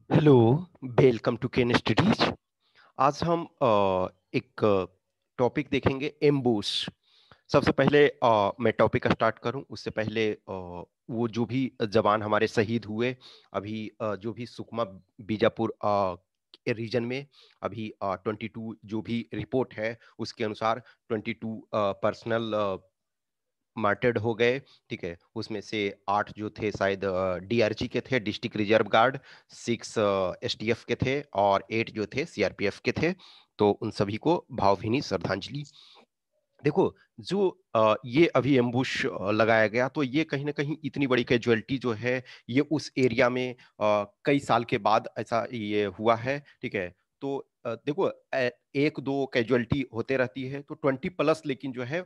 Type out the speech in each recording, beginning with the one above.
Hello, welcome to Ken studies. आज हम एक टॉपिक देखेंगे एम्बूश। सबसे पहले मैं टॉपिक का स्टार्ट करूं उससे पहले वो जो भी जवान हमारे शहीद हुए अभी जो भी सुकमा बीजापुर रीजन में अभी 22 जो भी रिपोर्ट है उसके अनुसार 22 पर्सनल मार्टेड हो गए। ठीक है, उसमें से 8 जो थे शायद डीआरजी के थे, डिस्ट्रिक्ट रिजर्व गार्ड, 6 एसटीएफ के थे और 8 जो थे सीआरपीएफ के थे। तो उन सभी को भावभीनी श्रद्धांजलि। देखो, जो ये अभी एम्बुश लगाया गया तो ये कहीं ना कहीं इतनी बड़ी कैजुअलिटी जो है ये उस एरिया में कई साल के बाद ऐसा ये हुआ है। ठीक है, तो देखो, एक दो कैजुअलिटी होते रहती है तो 20 प्लस, लेकिन जो है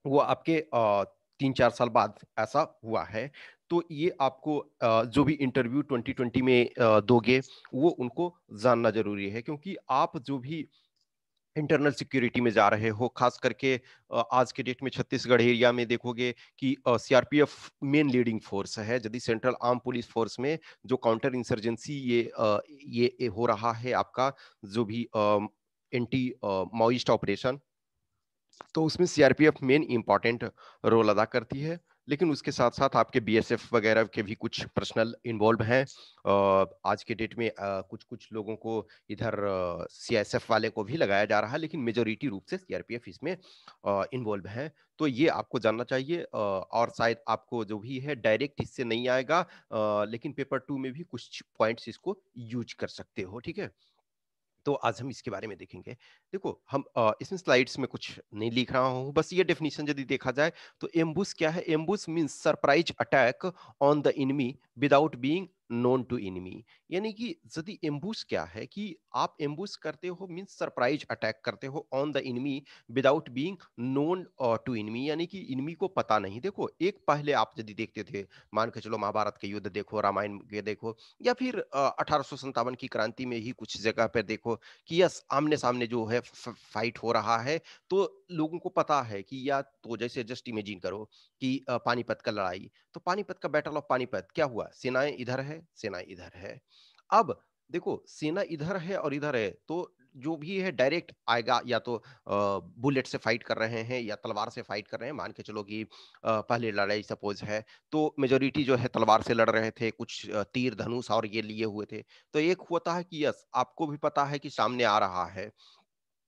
वो आपके 3-4 साल बाद ऐसा हुआ है। तो ये आपको जो भी इंटरव्यू 2020 में दोगे वो उनको जानना जरूरी है, क्योंकि आप जो भी इंटरनल सिक्योरिटी में जा रहे हो, खास करके आज के डेट में छत्तीसगढ़ एरिया में देखोगे कि सीआरपीएफ मेन लीडिंग फोर्स है। यदि सेंट्रल आर्म पुलिस फोर्स में जो काउंटर इंसर्जेंसी ये हो रहा है आपका, जो भी एंटी माओइस्ट ऑपरेशन, तो उसमें सीआरपीएफ मेन इंपॉर्टेंट रोल अदा करती है। लेकिन उसके साथ साथ आपके बीएसएफ वगैरह के भी कुछ पर्सनल इन्वॉल्व हैं। आज के डेट में कुछ कुछ लोगों को इधर सीएसएफ वाले को भी लगाया जा रहा है, लेकिन मेजोरिटी रूप से सीआरपीएफ इसमें इन्वॉल्व है। तो ये आपको जानना चाहिए, और शायद आपको जो भी है डायरेक्ट इससे नहीं आएगा, लेकिन पेपर 2 में भी कुछ पॉइंट्स इसको यूज कर सकते हो। ठीक है, तो आज हम इसके बारे में देखेंगे। देखो, हम इसमें स्लाइड्स में कुछ नहीं लिख रहा हूँ, बस ये डेफिनेशन यदि देखा जाए तो एम्बुश क्या है। Ambush means surprise attack on the enemy without being known to enemy. यानी कि यदि एम्बुश क्या है कि आप एम्बुश करते हो मींस सरप्राइज अटैक करते हो on the enemy without being known to enemy, यानी कि एनिमी को पता नहीं। देखो, एक पहले आप यदि देखते थे, मान के चलो महाभारत के युद्ध देखो, रामायण के देखो, या फिर 1857 की क्रांति में ही कुछ जगह पर देखो कि यस, आमने सामने जो है फाइट हो रहा है, तो लोगों को पता है कि या तो जैसे जस्ट इमेजिन करो कि पानीपत का लड़ाई, तो पानीपत का बैटल ऑफ पानीपत क्या हुआ, सेनाएं इधर है, सेनाएं इधर है। अब देखो, सेना इधर है और इधर है, तो जो भी है डायरेक्ट आएगा, या तो बुलेट से फाइट कर रहे हैं या तलवार से फाइट कर रहे हैं। मान के चलो कि पहले लड़ाई सपोज है, तो मेजोरिटी जो है तलवार से लड़ रहे थे, कुछ तीर धनुष और ये लिए हुए थे। तो एक होता है कि यस, आपको भी पता है कि सामने आ रहा है।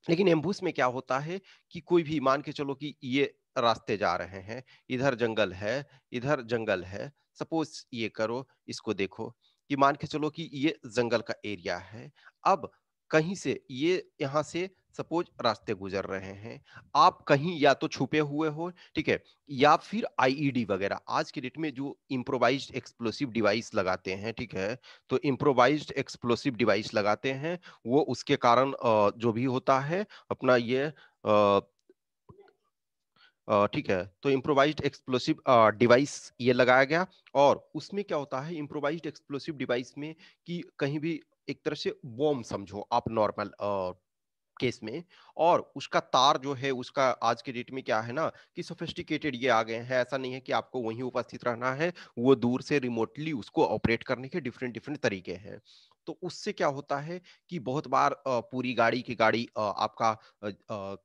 लेकिन एम्बुश में क्या होता है कि कोई भी मान के चलो कि ये रास्ते जा रहे हैं, इधर जंगल है, इधर जंगल है। सपोज ये करो, इसको देखो कि मान के चलो कि ये जंगल का एरिया है। अब कहीं से ये यहाँ से सपोज रास्ते गुजर रहे हैं, आप कहीं या तो छुपे हुए हो, ठीक है, या फिर आईईडी वगैरह आज की डेट में जो इम्प्रोवाइज्ड एक्सप्लोसिव डिवाइस लगाते हैं। ठीक है, तो इम्प्रोवाइज्ड एक्सप्लोसिव डिवाइस लगाते हैं, वो उसके कारण जो भी होता है अपना ये ठीक है, तो इम्प्रोवाइज्ड एक्सप्लोसिव डिवाइस ये लगाया गया। और उसमें क्या होता है इम्प्रोवाइज्ड एक्सप्लोसिव डिवाइस में कि कहीं भी एक तरह से बॉम्ब समझो आप नॉर्मल केस में, और उसका तार जो है उसका आज के डेट में क्या है ना कि सोफिस्टिकेटेड ये आ गए हैं। ऐसा नहीं है कि आपको वहीं उपस्थित रहना है, वो दूर से रिमोटली उसको ऑपरेट करने के डिफरेंट डिफरेंट तरीके हैं। तो उससे क्या होता है कि बहुत बार पूरी गाड़ी की गाड़ी आपका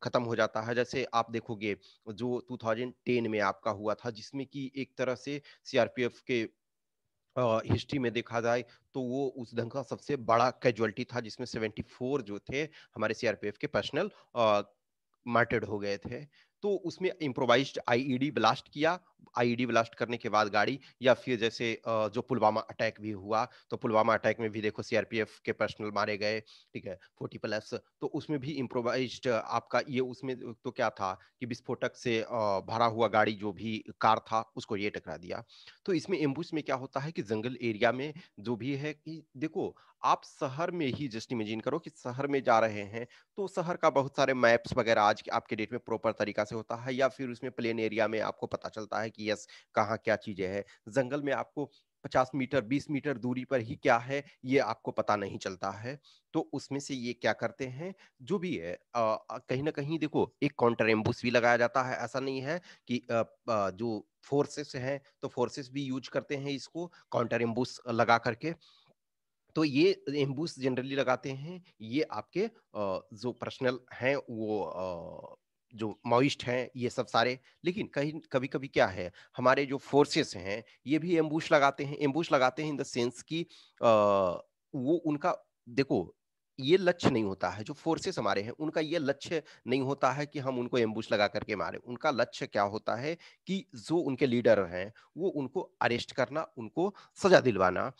खत्म हो जाता है। जैसे आप देखोगे जो 2010 में आपका हुआ था, जिसमें कि एक तरह से सीआरपीएफ के हिस्ट्री में देखा जाए तो वो उस ढंग का सबसे बड़ा कैजुअलिटी था, जिसमें 74 जो थे हमारे सीआरपीएफ के पर्सनल मार्टेड हो गए थे। तो उसमें इम्प्रोवाइज्ड आईईडी ब्लास्ट किया। आईईडी ब्लास्ट करने के बाद गाड़ी, या फिर जैसे जो पुलवामा अटैक भी हुआ, तो पुलवामा अटैक में भी देखो सीआरपीएफ के पर्सनल मारे गए। ठीक है, 40 प्लस, तो उसमें भी इम्प्रोवाइज्ड आपका ये उसमें तो क्या था कि विस्फोटक से भरा हुआ गाड़ी जो भी कार था उसको ये टकरा दिया। तो इसमें एम्बुश में क्या होता है कि जंगल एरिया में जो भी है कि देखो, आप शहर में ही जस्ट इमेजिन करो कि शहर में जा रहे हैं, तो शहर का बहुत सारे मैप्स वगैरह आज के आपके डेट में प्रॉपर तरीका से होता है, या फिर उसमें प्लेन एरिया में आपको पता चलता है कि यस कहाँ क्या चीजें हैं। जंगल में आपको 50 मीटर 20 मीटर दूरी पर ही क्या है ये आपको पता नहीं चलता है। तो उसमें से ये क्या करते हैं, जो भी है कहीं ना कहीं देखो एक काउंटर एम्बुश भी लगाया जाता है। ऐसा नहीं है कि जो फोर्सेस हैं तो फोर्सेस भी यूज करते हैं इसको काउंटर एम्बुश लगा करके। तो ये एम्बूस जनरली लगाते हैं, ये आपके जो पर्सनल हैं वो जो माओइस्ट हैं ये सब सारे। लेकिन कहीं कभी-कभी क्या है, हमारे जो फोर्सेस हैं ये भी एम्बुश लगाते हैं। एम्बुश लगाते हैं इन द सेंस कि वो उनका देखो ये लक्ष्य नहीं होता है, जो फोर्सेस हमारे हैं उनका ये लक्ष्य नहीं होता है कि हम उनको एम्बुश लगा करके मारें। उनका लक्ष्य क्या होता है कि जो उनके लीडर हैं वो उनको अरेस्ट करना, उनको सज़ा दिलवाना।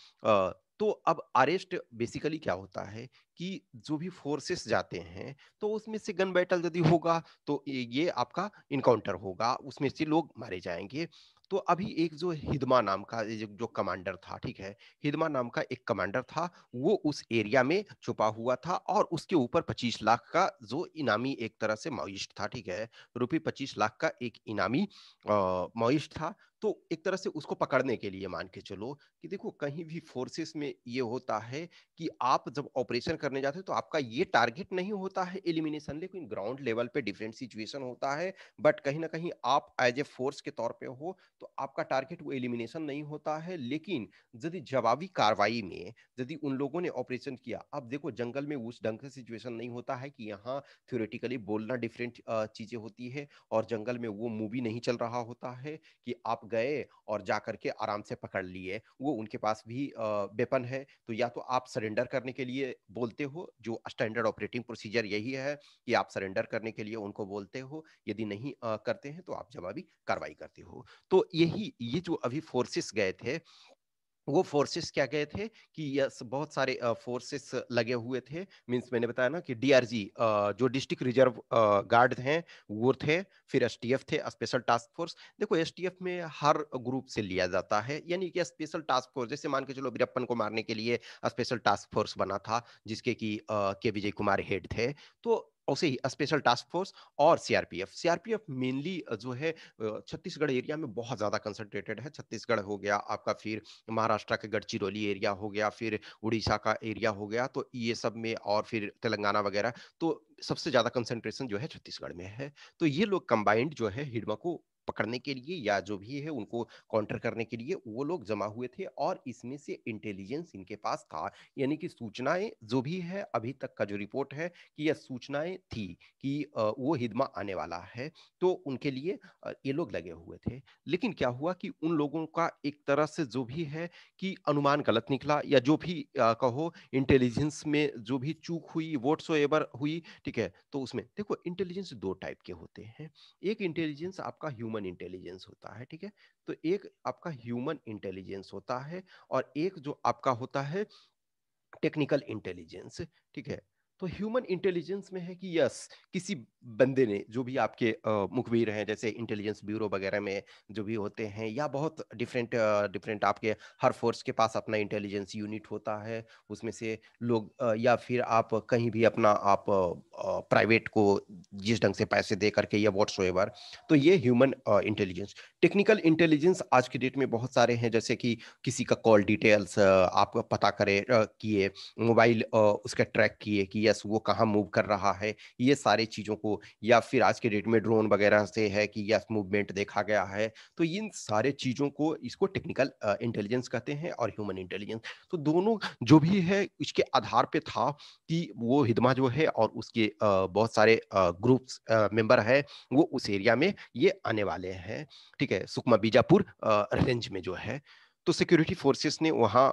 तो अब अरेस्ट बेसिकली क्या होता है कि जो भी फोर्सेस जाते हैं तो उसमें से गन बैटल यदि होगा तो ये आपका इनकाउंटर होगा, उसमें से लोग मारे जाएंगे। तो अभी एक जो हिदमा नाम का ये जो कमांडर था, ठीक है, हिदमा नाम का एक कमांडर था, वो उस एरिया में छुपा हुआ था और उसके ऊपर 25 लाख का जो इनामी एक तरह से माओइस्ट था, ठीक है, रुपये 25 लाख का एक इनामी माओइस्ट था। तो एक तरह से उसको पकड़ने के लिए मान के चलो कि देखो कहीं भी फोर्सेस में ये होता है कि आप जब ऑपरेशन करने जाते हो तो आपका ये टारगेट नहीं होता है एलिमिनेशन, लेकिन ग्राउंड लेवल पे डिफरेंट सिचुएशन होता है। बट कहीं ना कहीं आप एज ए फोर्स के तौर पे हो तो आपका टारगेट वो एलिमिनेशन नहीं होता है। लेकिन यदि जवाबी कार्रवाई में यदि उन लोगों ने ऑपरेशन किया, अब देखो जंगल में उस ढंग से सिचुएशन नहीं होता है कि यहाँ थ्योरेटिकली बोलना डिफरेंट चीजें होती है और जंगल में वो मूवी नहीं चल रहा होता है कि आप गए और जा करके आराम से पकड़ लिए। वो उनके पास भी वेपन है, तो या तो आप सरेंडर करने के लिए बोलते हो, जो स्टैंडर्ड ऑपरेटिंग प्रोसीजर यही है कि आप सरेंडर करने के लिए उनको बोलते हो। यदि नहीं करते हैं तो आप जवाबी कार्रवाई करते हो। तो यही ये जो अभी फोर्सेस गए थे, वो फोर्सेस क्या गए थे कि यस बहुत सारे फोर्सेस लगे हुए थे। मींस मैंने बताया ना कि डीआरजी जो डिस्ट्रिक्ट रिजर्व गार्ड हैं वो थे, फिर एसटीएफ थे, स्पेशल टास्क फोर्स। देखो एसटीएफ में हर ग्रुप से लिया जाता है, यानी कि स्पेशल टास्क फोर्स जैसे मान के चलो वीरप्पन को मारने के लिए स्पेशल टास्क फोर्स बना था जिसके कि के विजय कुमार हेड थे। तो उसे ही स्पेशल टास्क फोर्स और सीआरपीएफ। सीआरपीएफ मेनली जो है छत्तीसगढ़ एरिया में बहुत ज्यादा कंसंट्रेटेड है। छत्तीसगढ़ हो गया आपका, फिर महाराष्ट्र का गढ़चिरौली एरिया हो गया, फिर उड़ीसा का एरिया हो गया, तो ये सब में, और फिर तेलंगाना वगैरह। तो सबसे ज्यादा कंसंट्रेशन जो है छत्तीसगढ़ में है। तो ये लोग कंबाइंड जो है हिडमा को पकड़ने के लिए या जो भी है उनको काउंटर करने के लिए वो लोग जमा हुए थे, और इसमें से इंटेलिजेंस इनके पास था। यानी कि सूचनाएं जो भी है अभी तक का जो रिपोर्ट है कि यह सूचनाएं थी कि वो हिदमा आने वाला है, तो उनके लिए ये लोग लगे हुए थे। लेकिन क्या हुआ कि उन लोगों का एक तरह से जो भी है कि अनुमान गलत निकला, या जो भी कहो इंटेलिजेंस में जो भी चूक हुई वोट्स एवर हुई, ठीक है। तो उसमें देखो इंटेलिजेंस दो टाइप के होते हैं। एक इंटेलिजेंस आपका ह्यूमन इंटेलिजेंस होता है, ठीक है। तो एक आपका ह्यूमन इंटेलिजेंस होता है और एक जो आपका होता है टेक्निकल इंटेलिजेंस, ठीक है। तो ह्यूमन इंटेलिजेंस में है कि यस किसी बंदे ने, जो भी आपके मुखबिर हैं जैसे इंटेलिजेंस ब्यूरो वगैरह में जो भी होते हैं, या बहुत डिफरेंट डिफरेंट आपके हर फोर्स के पास अपना इंटेलिजेंस यूनिट होता है। उसमें से लोग या फिर आप कहीं भी अपना आप प्राइवेट को जिस ढंग से पैसे दे करके या व्हाट्सएवर, तो ये ह्यूमन इंटेलिजेंस। टेक्निकल इंटेलिजेंस आज की डेट में बहुत सारे हैं, जैसे कि किसी का कॉल डिटेल्स आप पता करें किए, मोबाइल उसका ट्रैक किए कि यस वो कहाँ मूव कर रहा है, ये सारी चीज़ों को, या फिर आज के डेट में ड्रोन वगैरह से है कि यस मूवमेंट देखा गया है। तो इन सारे चीज़ों को इसको टेक्निकल इंटेलिजेंस कहते हैं और ह्यूमन इंटेलिजेंस। तो दोनों जो भी है इसके आधार पे था कि वो हिदमा जो है और उसके बहुत सारे ग्रुप्स मेंबर है वो उस एरिया में ये आने वाले हैं, ठीक है, सुकमा बीजापुर रेंज में जो है। तो सिक्योरिटी फोर्सेस ने वहां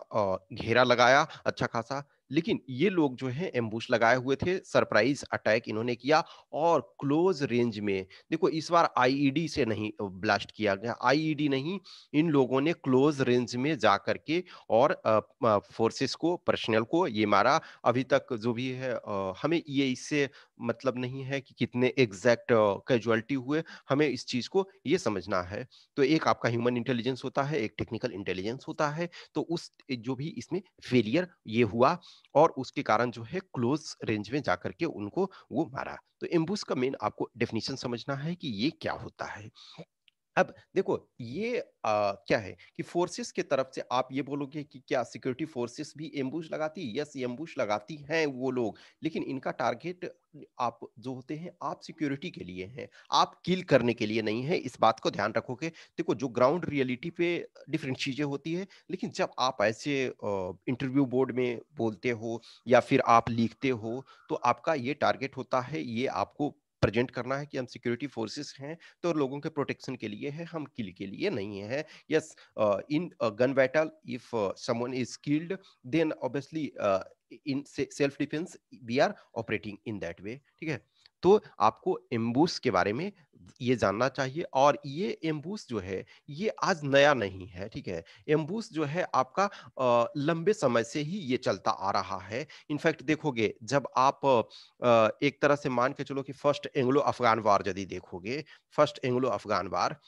घेरा लगाया अच्छा खासा। लेकिन ये लोग जो है एम्बुश लगाए हुए थे, सरप्राइज अटैक इन्होंने किया और क्लोज रेंज में। देखो इस बार आईईडी से नहीं ब्लास्ट किया गया, आईईडी नहीं, इन लोगों ने क्लोज रेंज में जा करके और फोर्सेस को, पर्सनल को ये मारा। अभी तक जो भी है हमें ये इससे मतलब नहीं है कि कितने एग्जैक्ट कैजुअलिटी हुए, हमें इस चीज को ये समझना है। तो एक आपका ह्यूमन इंटेलिजेंस होता है, एक टेक्निकल इंटेलिजेंस होता है। तो उस जो भी इसमें फेलियर ये हुआ और उसके कारण जो है क्लोज रेंज में जाकर के उनको वो मारा। तो एम्बुश का मेन आपको डेफिनेशन समझना है कि ये क्या होता है। अब देखो ये क्या है कि फोर्सेस की तरफ से आप ये बोलोगे कि क्या सिक्योरिटी फोर्सेस भी एम्बुश लगाती है? यस, एम्बुश लगाती हैं वो लोग, लेकिन इनका टारगेट आप जो होते हैं आप सिक्योरिटी के लिए हैं, आप किल करने के लिए नहीं है, इस बात को ध्यान रखोगे। देखो जो ग्राउंड रियलिटी पे डिफरेंट चीज़ें होती है, लेकिन जब आप ऐसे इंटरव्यू बोर्ड में बोलते हो या फिर आप लिखते हो, तो आपका ये टारगेट होता है, ये आपको प्रेज़ेंट करना है कि हम सिक्योरिटी फोर्सेस हैं, तो लोगों के प्रोटेक्शन के लिए है, हम किल के लिए नहीं है। Yes, in gun battle if someone is killed, then obviously in self defence we are operating in that way, ठीक है। तो आपको एम्बूस के बारे में ये जानना चाहिए, और ये एम्बूस जो है ये आज नया नहीं है, ठीक है। एम्बूस जो है आपका लंबे समय से ही ये चलता आ रहा है। इनफैक्ट देखोगे जब आप एक तरह से मान के चलो कि फर्स्ट एंग्लो अफगान वार यदि देखोगे, फर्स्ट एंग्लो अफगान वार,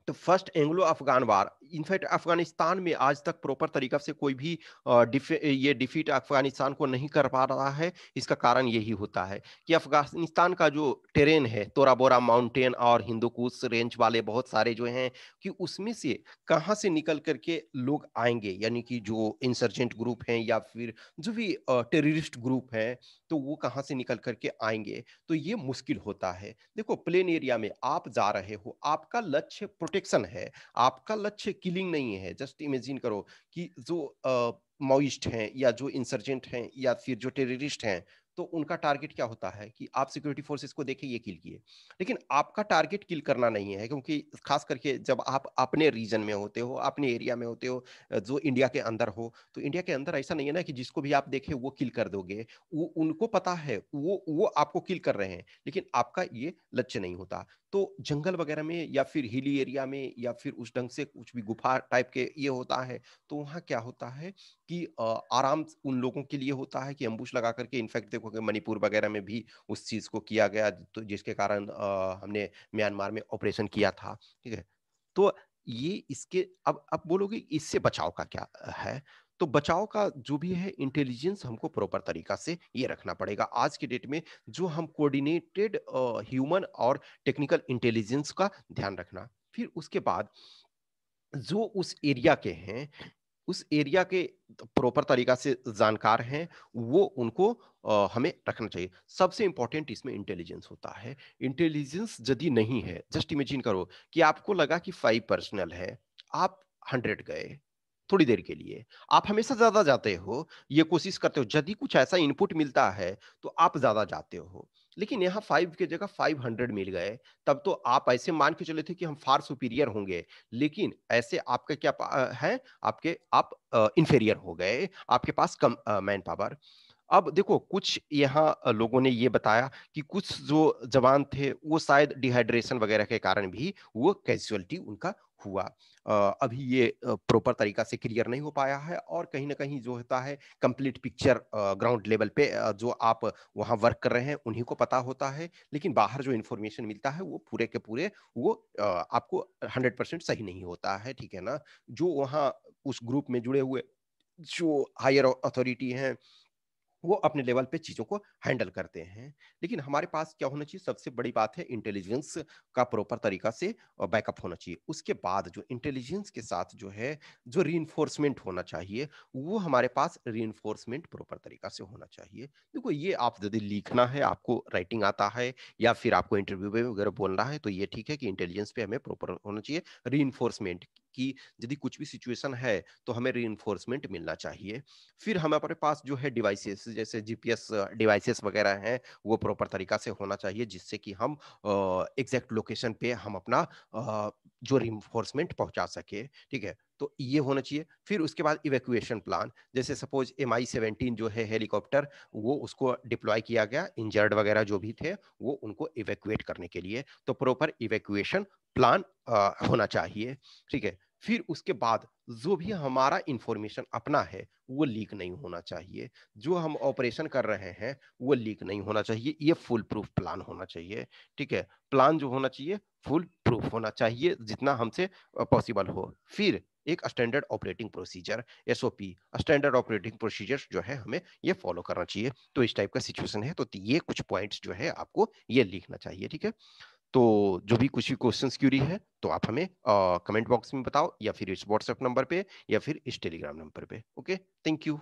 तो फर्स्ट एंग्लो अफगान वार, इनफैक्ट अफगानिस्तान में आज तक प्रॉपर तरीका से कोई भी ये डिफीट अफगानिस्तान को नहीं कर पा रहा है। इसका कारण यही होता है कि अफगानिस्तान का जो टेरेन है, तोरा बोरा माउंटेन और हिंदू कुश रेंज वाले बहुत सारे जो हैं, कि उसमें से कहाँ से निकल करके लोग आएंगे, यानी कि जो इंसर्जेंट ग्रुप हैं या फिर जो भी टेररिस्ट ग्रुप हैं, तो वो कहाँ से निकल करके आएंगे, तो ये मुश्किल होता है। देखो प्लेन एरिया में आप जा रहे हो, आपका लक्ष्य प्रोटेक्शन है, आपका लक्ष्य किलिंग नहीं है। जस्ट इमेजिन करो कि जो माओइस्ट हैं या जो इंसर्जेंट हैं या फिर जो टेररिस्ट हैं, तो उनका टारगेट क्या होता है कि आप सिक्योरिटी फोर्सेस को देखे ये किल किए। लेकिन आपका टारगेट किल करना नहीं है, क्योंकि खास करके जब आप अपने रीजन में होते हो, अपने एरिया में होते हो, जो इंडिया के अंदर हो, तो इंडिया के अंदर ऐसा नहीं है ना कि जिसको भी आप देखे वो किल कर दोगे। वो उनको पता है, वो आपको किल कर रहे हैं, लेकिन आपका ये लक्ष्य नहीं होता। तो जंगल वगैरह में या फिर हिली एरिया में या फिर उस ढंग से कुछ भी गुफा टाइप के ये होता है, तो वहाँ क्या होता है कि आराम उन लोगों के लिए होता है कि अम्बुश लगा करके, इनफैक्ट देखोगे मणिपुर वगैरह में भी उस चीज़ को किया गया, तो जिसके कारण हमने म्यांमार में ऑपरेशन किया था, ठीक है। तो ये इसके अब बोलोगे इससे बचाव का क्या है? तो बचाव का जो भी है इंटेलिजेंस हमको प्रॉपर तरीका से ये रखना पड़ेगा। आज के डेट में जो हम कोऑर्डिनेटेड ह्यूमन और टेक्निकल इंटेलिजेंस का ध्यान रखना। फिर उसके बाद जो उस एरिया के हैं, उस एरिया के प्रॉपर तरीका से जानकार हैं, वो उनको हमें रखना चाहिए। सबसे इंपॉर्टेंट इसमें इंटेलिजेंस होता है। इंटेलिजेंस यदि नहीं है, जस्ट इमेजिन करो कि आपको लगा कि 5 पर्सनल है, आप 100 गए, थोड़ी देर के लिए। आप हमेशा ज़्यादा जाते हो, ये कोशिश करते हो, यदि कुछ ऐसा इनपुट मिलता है, तो आप ज़्यादा जाते हो। लेकिन यहाँ 5 की जगह 500 मिल गए, तब तो आप ऐसे मान के चले थे कि हम फार सुपीरियर होंगे। लेकिन ऐसे आपका क्या है, आप इंफीरियर हो गए, आपके पास कम मैन पावर। अब देखो कुछ यहाँ लोगों ने ये बताया कि कुछ जो जवान थे वो शायद डिहाइड्रेशन वगैरह के कारण भी वो कैजुअलिटी उनका हुआ। अभी ये प्रॉपर तरीका से क्लियर नहीं हो पाया है, और कहीं ना कहीं जो होता है कंप्लीट पिक्चर ग्राउंड लेवल पे जो आप वहाँ वर्क कर रहे हैं उन्हीं को पता होता है, लेकिन बाहर जो इन्फॉर्मेशन मिलता है वो पूरे के पूरे वो आपको 100% सही नहीं होता है, ठीक है ना। जो वहाँ उस ग्रुप में जुड़े हुए जो हायर अथॉरिटी हैं, वो अपने लेवल पे चीज़ों को हैंडल करते हैं। लेकिन हमारे पास क्या होना चाहिए, सबसे बड़ी बात है इंटेलिजेंस का प्रॉपर तरीका से बैकअप होना चाहिए। उसके बाद जो इंटेलिजेंस के साथ जो है, जो रीइंफोर्समेंट होना चाहिए, वो हमारे पास रीइंफोर्समेंट प्रॉपर तरीका से होना चाहिए। देखो ये आप यदि लिखना है, आपको राइटिंग आता है या फिर आपको इंटरव्यू में वगैरह बोलना है, तो ये ठीक है कि इंटेलिजेंस पे हमें प्रॉपर होना चाहिए। रीइंफोर्समेंट की यदि कुछ भी सिचुएशन है, तो हमें रीइंफोर्समेंट मिलना चाहिए। फिर हमारे पास जो है डिवाइसेस जैसे जीपीएस डिवाइसेस वगैरह हैं, वो प्रॉपर तरीका से होना चाहिए, जिससे कि हम एग्जैक्ट लोकेशन पे हम अपना जो रिइंफोर्समेंट पहुंचा सके, ठीक है। तो ये होना चाहिए। फिर उसके बाद इवैक्यूएशन प्लान, जैसे सपोज MI-17 जो है हेलीकॉप्टर, वो उसको डिप्लॉय किया गया, इंजर्ड वगैरह जो भी थे वो उनको इवैक्यूएट करने के लिए, तो प्रॉपर इवैक्यूएशन प्लान होना चाहिए, ठीक है। फिर उसके बाद जो भी हमारा इंफॉर्मेशन अपना है वो लीक नहीं होना चाहिए। जो हम ऑपरेशन कर रहे हैं वो लीक नहीं होना चाहिए। ये फुल प्रूफ प्लान होना चाहिए, ठीक है। प्लान जो होना चाहिए फुल प्रूफ होना चाहिए, जितना हमसे पॉसिबल हो। फिर एक standard operating procedure, SOP, standard operating procedure जो है हमें ये फॉलो करना चाहिए। तो इस टाइप का सिचुएशन है, तो ये कुछ पॉइंट्स जो है आपको ये लिखना चाहिए, ठीक है। तो जो भी कुछ भी क्वेश्चंस क्यूरी है तो आप हमें कमेंट बॉक्स में बताओ, या फिर इस व्हाट्सएप नंबर पे, या फिर इस टेलीग्राम नंबर पे। Okay, thank you.